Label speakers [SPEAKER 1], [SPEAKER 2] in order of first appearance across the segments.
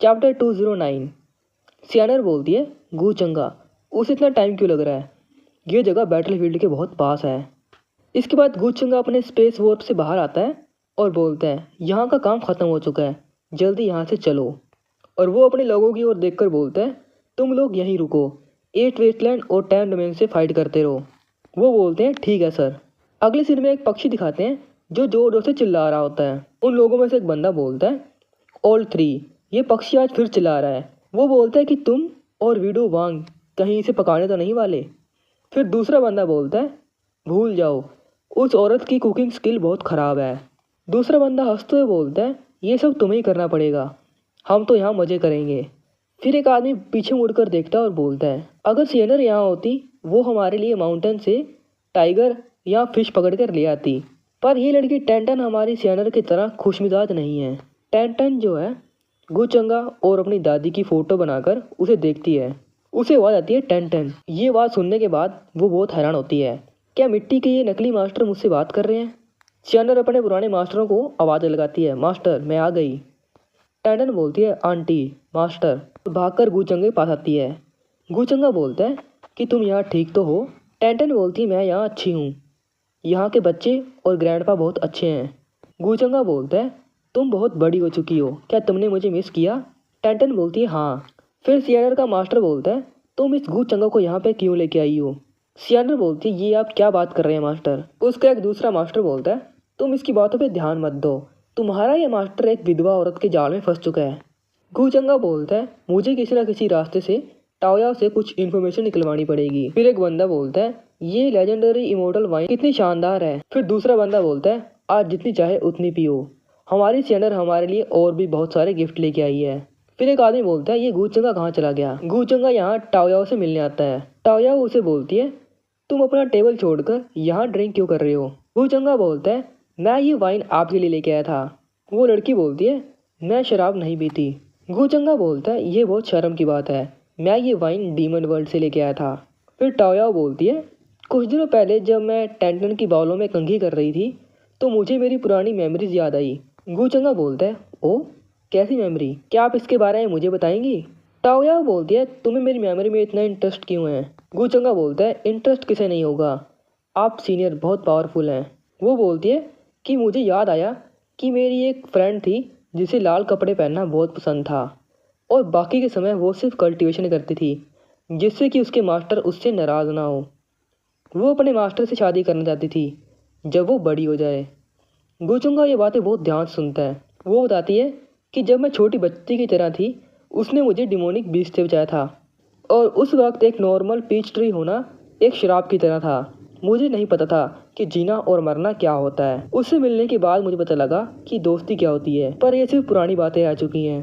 [SPEAKER 1] Chapter 209। सियानर बोलती है, गूचंगा उसे इतना टाइम क्यों लग रहा है? ये जगह बैटलफील्ड के बहुत पास है। इसके बाद गूचंगा अपने स्पेस वॉर्प से बाहर आता है और बोलता है, यहाँ का काम ख़त्म हो चुका है, जल्दी यहाँ से चलो। और वो अपने लोगों की ओर देखकर बोलता है, तुम लोग यहीं रुको, 8 वेस्टलैंड और 10 डोमेन से फाइट करते रहो। वो बोलते हैं, ठीक है सर। अगले सीन में एक पक्षी दिखाते हैं जो जोर जोर से चिल्ला रहा होता है। उन लोगों में से एक बंदा बोलता है, ऑल 3, ये पक्षी आज फिर चिल्ला रहा है। वो बोलता है कि तुम और वीडो वांग कहीं इसे पकाने तो नहीं वाले? फिर दूसरा बंदा बोलता है, भूल जाओ, उस औरत की कुकिंग स्किल बहुत ख़राब है। दूसरा बंदा हंसते हुए बोलता है, ये सब तुम्हें ही करना पड़ेगा, हम तो यहाँ मज़े करेंगे। फिर एक आदमी पीछे मुड़कर देखता है और बोलता है, अगर सियनर यहाँ होती वो हमारे लिए माउंटेन से टाइगर या फिश पकड़ कर ले आती। पर ये लड़की टेंटन हमारी सियनर की तरह खुशमिजाज नहीं है। टेंटन जो है गूचंगा और अपनी दादी की फ़ोटो बनाकर उसे देखती है। उसे आवाज़ आती है, टेंटन। ये बात सुनने के बाद वो बहुत हैरान होती है, क्या मिट्टी के ये नकली मास्टर मुझसे बात कर रहे हैं? सियनर अपने पुराने मास्टरों को आवाज़ लगाती है, मास्टर मैं आ गई। टेंटन बोलती है, आंटी, मास्टर। भागकर गूचंगे के पास आती है। गूचंगा बोलता है कि तुम यहाँ ठीक तो हो? टेंटन बोलती है, मैं यहाँ अच्छी हूँ, यहाँ के बच्चे और ग्रैंडपा बहुत अच्छे हैं। गूचंगा बोलता है, तुम बहुत बड़ी हो चुकी हो, क्या तुमने मुझे मिस किया? टेंटन बोलती है, हाँ। फिर सियानर का मास्टर बोलता है, तुम इस गूचंगा को यहाँ पे क्यों लेके आई हो? सियानर बोलती है, ये आप क्या बात कर रहे हैं मास्टर? उसका एक दूसरा मास्टर बोलता है, तुम इसकी बातों पे ध्यान मत दो, तुम्हारा ये मास्टर एक विधवा औरत के जाल में फंस चुका है। गूचंगा बोलता है, मुझे किसी न किसी रास्ते से टाओयाओ से कुछ इन्फॉर्मेशन निकलवानी पड़ेगी। फिर एक बंदा बोलता है, ये लेजेंडरी इमोर्टल वाइन कितनी शानदार है। फिर दूसरा बंदा बोलता है, आज जितनी चाहे उतनी पियो, हमारी सियनर हमारे लिए और भी बहुत सारे गिफ्ट लेके आई है। फिर एक आदमी बोलता है, ये गूचंगा कहाँ चला गया? गूचंगा यहाँ टाओयाओ से मिलने आता है। टाओयाओ उसे बोलती है, तुम अपना टेबल छोड़कर यहाँ ड्रिंक क्यों कर रहे हो? गूचंगा बोलता है, मैं ये वाइन आपके लिए लेके आया था। वो लड़की बोलती है, मैं शराब नहीं पीती। गूचंगा बोलता है, ये बहुत शर्म की बात है, मैं ये वाइन डीमन वर्ल्ड से लेके आया था। फिर टाओयाओ बोलती है, कुछ दिनों पहले जब मैं टेंटन की बालों में कंघी कर रही थी तो मुझे मेरी पुरानी मेमोरीज याद आई। गूचंगा बोलता है, ओ कैसी मेमोरी, क्या आप इसके बारे में मुझे बताएंगी? टाओयाओ बोलती है, तुम्हें मेरी मेमोरी में इतना इंटरेस्ट क्यों है? गूचंगा बोलता है, इंटरेस्ट किसे नहीं होगा, आप सीनियर बहुत पावरफुल हैं। वो बोलती है कि मुझे याद आया कि मेरी एक फ्रेंड थी जिसे लाल कपड़े पहनना बहुत पसंद था और बाकी के समय वो सिर्फ कल्टीवेशन करती थी जिससे कि उसके मास्टर उससे नाराज़ ना हो। वो अपने मास्टर से शादी करना चाहती थी जब वो बड़ी हो जाए। गूचंगा ये बातें बहुत ध्यान से सुनता है। वो बताती है कि जब मैं छोटी बच्ची की तरह थी उसने मुझे डिमोनिक बीस्ट से बचाया था और उस वक्त एक नॉर्मल पीच ट्री होना एक शराब की तरह था। मुझे नहीं पता था कि जीना और मरना क्या होता है। उससे मिलने के बाद मुझे पता लगा कि दोस्ती क्या होती है, पर ये सिर्फ पुरानी बातें रह चुकी हैं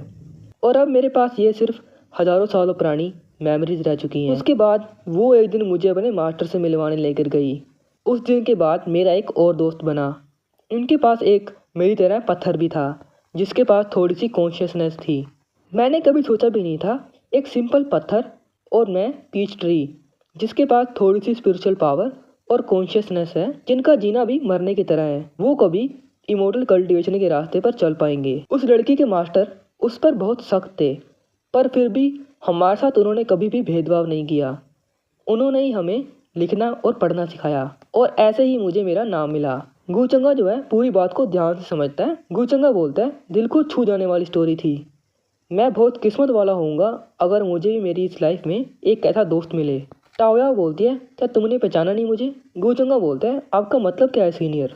[SPEAKER 1] और अब मेरे पास ये सिर्फ हज़ारों सालों पुरानी मेमोरीज रह चुकी हैं। उसके बाद वो एक दिन मुझे अपने मास्टर से मिलवाने लेकर गई। उस दिन के बाद मेरा एक और दोस्त बना। उनके पास एक मेरी तरह पत्थर भी था जिसके पास थोड़ी सी कॉन्शियसनेस थी। मैंने कभी सोचा भी नहीं था, एक सिंपल पत्थर और मैं पीच ट्री जिसके पास थोड़ी सी स्पिरिचुअल पावर और कॉन्शियसनेस है, जिनका जीना भी मरने की तरह है, वो कभी इमोर्टल कल्टीवेशन के रास्ते पर चल पाएंगे। उस लड़की के मास्टर उस पर बहुत सख्त थे, पर फिर भी हमारे साथ उन्होंने कभी भी भेदभाव नहीं किया। उन्होंने ही हमें लिखना और पढ़ना सिखाया और ऐसे ही मुझे मेरा नाम मिला। गूचंगा जो है पूरी बात को ध्यान से समझता है। गूचंगा बोलता है, दिल को छू जाने वाली स्टोरी थी, मैं बहुत किस्मत वाला होऊंगा अगर मुझे भी मेरी इस लाइफ में एक ऐसा दोस्त मिले। टाओयाओ बोलती है, क्या तुमने पहचाना नहीं मुझे? गूचंगा बोलता है, आपका मतलब क्या है सीनियर?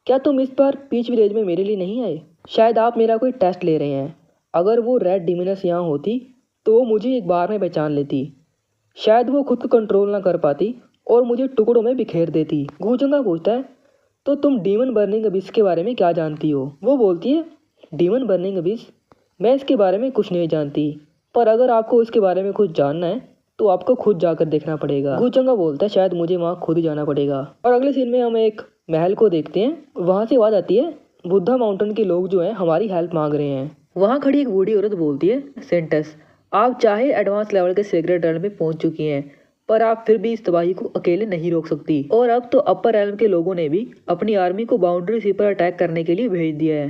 [SPEAKER 1] क्या तुम इस बार पीच विलेज में मेरे लिए नहीं आए? शायद आप मेरा कोई टेस्ट ले रहे हैं। अगर वो रेड डिमिनस यहाँ होती तो वो मुझे एक बार में पहचान लेती। शायद वो खुद को कंट्रोल ना कर पाती और मुझे टुकड़ों में बिखेर देती। गूचंगा पूछता है, तो तुम डीमन बर्निंग अबिस के बारे में क्या जानती हो? वो बोलती है, डीमन बर्निंग अबिस, मैं इसके बारे में कुछ नहीं जानती, पर अगर आपको इसके बारे में कुछ जानना है तो आपको खुद जाकर देखना पड़ेगा। गूचंगा बोलता है, शायद मुझे वहाँ खुद ही जाना पड़ेगा। और अगले सीन में हम एक महल को देखते हैं। वहाँ से आवाज़ आती है, बुद्धा माउंटेन के लोग जो हैं हमारी हेल्प मांग रहे हैं। वहाँ खड़ी एक बूढ़ी औरत बोलती है, सेंटस, आप चाहे एडवांस लेवल के सीक्रेट रेल्म में पहुँच चुकी हैं, पर आप फिर भी इस तबाही को अकेले नहीं रोक सकती। और अब तो अपर रेल्म के लोगों ने भी अपनी आर्मी को बाउंड्री सी पर अटैक करने के लिए भेज दिया है।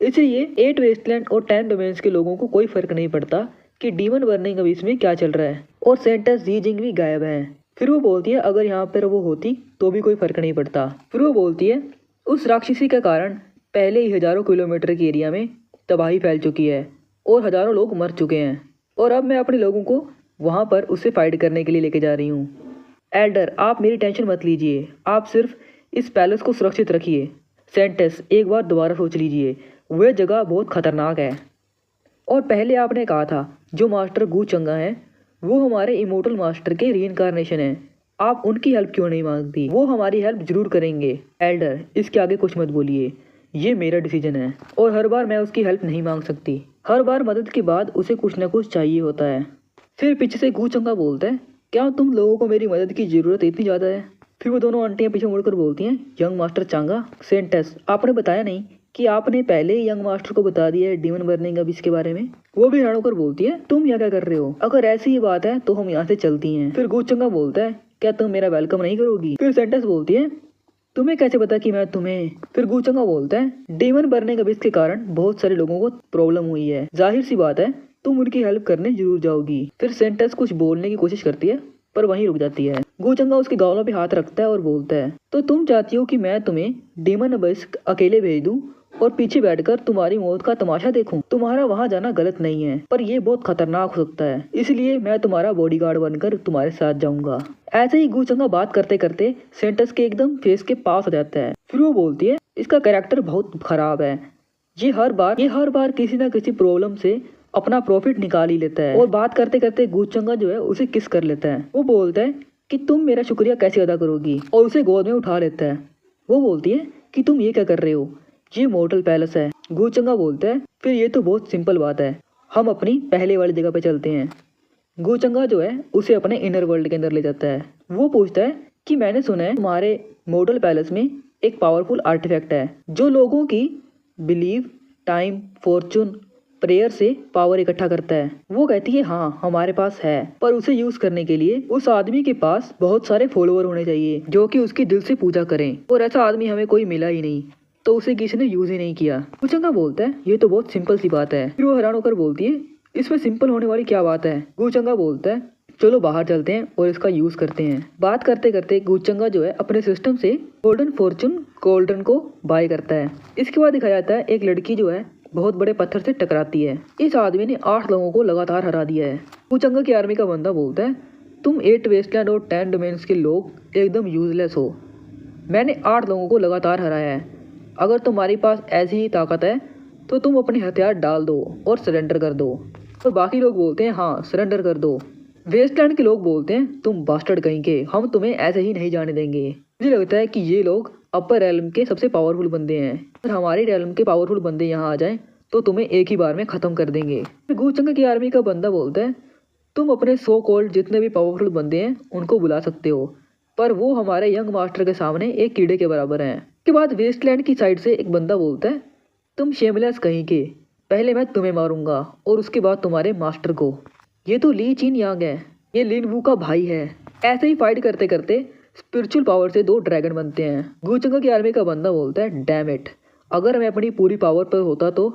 [SPEAKER 1] इसलिए 8 वेस्टलैंड और 10 डोमेन्स के लोगों को कोई फर्क नहीं पड़ता कि डीमन बर्निंग अबिस में क्या चल रहा है। और सेंटस जीजिंग भी गायब है। फिर वो बोलती है अगर यहाँ पर वो होती तो भी कोई फर्क नहीं पड़ता। फिर वो बोलती है उस राक्षसी के कारण पहले ही हजारों किलोमीटर के एरिया में तबाही फैल चुकी है और हजारों लोग मर चुके हैं, और अब मैं अपने लोगों को वहाँ पर उससे फाइट करने के लिए लेके जा रही हूँ। एल्डर, आप मेरी टेंशन मत लीजिए, आप सिर्फ इस पैलेस को सुरक्षित रखिए। सेंटस, एक बार दोबारा सोच लीजिए, वह जगह बहुत खतरनाक है। और पहले आपने कहा था जो मास्टर गू चंगा है वो हमारे इमोर्टल मास्टर के रीइंकारनेशन है, आप उनकी हेल्प क्यों नहीं मांगती? वो हमारी हेल्प जरूर करेंगे। एल्डर, इसके आगे कुछ मत बोलिए, ये मेरा डिसीजन है और हर बार मैं उसकी हेल्प नहीं मांग सकती। हर बार मदद के बाद उसे कुछ ना कुछ चाहिए होता है। फिर पीछे से गू चंगा बोलता है क्या तुम लोगों को मेरी मदद की ज़रूरत इतनी ज़्यादा है? फिर वो दोनों आंटियाँ पीछे मुड़कर बोलती हैं यंग मास्टर चांगा। सेंटस, आपने बताया नहीं कि आपने पहले ही यंग मास्टर को बता दिया है डीमन बर्निंग अब इसके बारे में? वो भी हैरान होकर बोलती है तुम यहाँ क्या कर रहे हो? अगर ऐसी ही बात है तो हम यहाँ से चलती हैं। फिर गू चंगा बोलता है क्या तुम मेरा वेलकम नहीं करोगी? फिर सेंटस बोलती है तुम्हें कैसे पता कि मैं तुम्हें? फिर गू चंगा बोलता है डीमन बर्निंग अब इसके कारण बहुत सारे लोगों को प्रॉब्लम हुई है, जाहिर सी बात है तुम उनकी हेल्प करने जरूर जाओगी। फिर सेंटस कुछ बोलने की कोशिश करती है पर वहीं रुक जाती है। गू चंगा उसके गालों पे हाथ रखता है और बोलता है तो तुम चाहती हो कि मैं तुम्हें डीमन अबिस अकेले भेज दूं और पीछे बैठकर तुम्हारी मौत का तमाशा देखूं? तुम्हारा वहां जाना गलत नहीं है, पर यह बहुत खतरनाक हो सकता है, इसलिए मैं तुम्हारा बॉडीगार्ड बनकर तुम्हारे साथ जाऊंगा। ऐसे ही गू चंगा बात करते करते सेंटस के एकदम फेस के पास आ जाता है। फिर वो बोलती है इसका कैरेक्टर बहुत खराब है, ये हर बार किसी न किसी प्रॉब्लम से अपना प्रॉफिट निकाल ही लेता है। और बात करते करते गू चंगा जो है उसे किस कर लेता है। वो बोलता है कि तुम मेरा शुक्रिया कैसे अदा करोगी, और उसे गोद में उठा लेता है। वो बोलती है कि तुम ये क्या कर रहे हो, ये मॉर्टल पैलेस है। गू चंगा बोलता है फिर ये तो बहुत सिंपल बात है, हम अपनी पहले वाली जगह पे चलते हैं। गू चंगा जो है उसे अपने इनर वर्ल्ड के अंदर ले जाता है। वो पूछता है कि मैंने सुना है हमारे मॉर्टल पैलेस में एक पावरफुल आर्टिफैक्ट है जो लोगों की बिलीव, टाइम, फॉर्चून, प्रेयर से पावर इकट्ठा करता है। वो कहती है हाँ हमारे पास है, पर उसे यूज करने के लिए उस आदमी के पास बहुत सारे फॉलोअर होने चाहिए जो कि उसकी दिल से पूजा करें, और ऐसा आदमी हमें कोई मिला ही नहीं, तो उसे किसी ने यूज ही नहीं किया। गू चंगा बोलता है ये तो बहुत सिंपल सी बात है। फिर वो हैरान होकर बोलती है इसमें सिंपल होने वाली क्या बात है? गू चंगा बोलता है चलो बाहर चलते हैं और इसका यूज करते हैं। बात करते करते गू चंगा जो है अपने सिस्टम से गोल्डन फॉर्चून गोल्डन को बाय करता है। इसके बाद दिखाया जाता है एक लड़की जो है बहुत बड़े पत्थर से टकराती है। इस आदमी ने 8 लोगों को लगातार हरा दिया है। गू चंगा की आर्मी का बंदा बोलता है तुम 8 वेस्टलैंड और 10 डोमेन्स के लोग एकदम यूजलेस हो, मैंने 8 लोगों को लगातार हराया है, अगर तुम्हारे पास ऐसी ही ताकत है तो तुम अपने हथियार डाल दो और सरेंडर कर दो। और बाकी लोग बोलते हैं हाँ सरेंडर कर दो। वेस्टलैंड के लोग बोलते हैं तुम बास्टर्ड कहीं के, हम तुम्हें ऐसे ही नहीं जाने देंगे। मुझे लगता है कि ये लोग अपर रेलम के सबसे पावरफुल बंदे हैं, अगर हमारे रेलम के पावरफुल बंदे यहाँ आ जाएं तो तुम्हें एक ही बार में ख़त्म कर देंगे। गू चंगा की आर्मी का बंदा बोलता है तुम अपने सो कॉल्ड जितने भी पावरफुल बंदे हैं उनको बुला सकते हो, पर वो हमारे यंग मास्टर के सामने एक कीड़े के बराबर हैं। उसके बाद वेस्टलैंड की साइड से एक बंदा बोलता है तुम शेमलेस कहीं के, पहले मैं तुम्हें मारूंगा और उसके बाद तुम्हारे मास्टर को। ये तो ली चीन यांग है, ये लिन वू का भाई है। ऐसे ही फाइट करते करते स्पिरिचुअल पावर से 2 ड्रैगन बनते हैं। गू चंगा की आर्मी का बंदा बोलता है डैम इट, अगर मैं अपनी पूरी पावर पर होता तो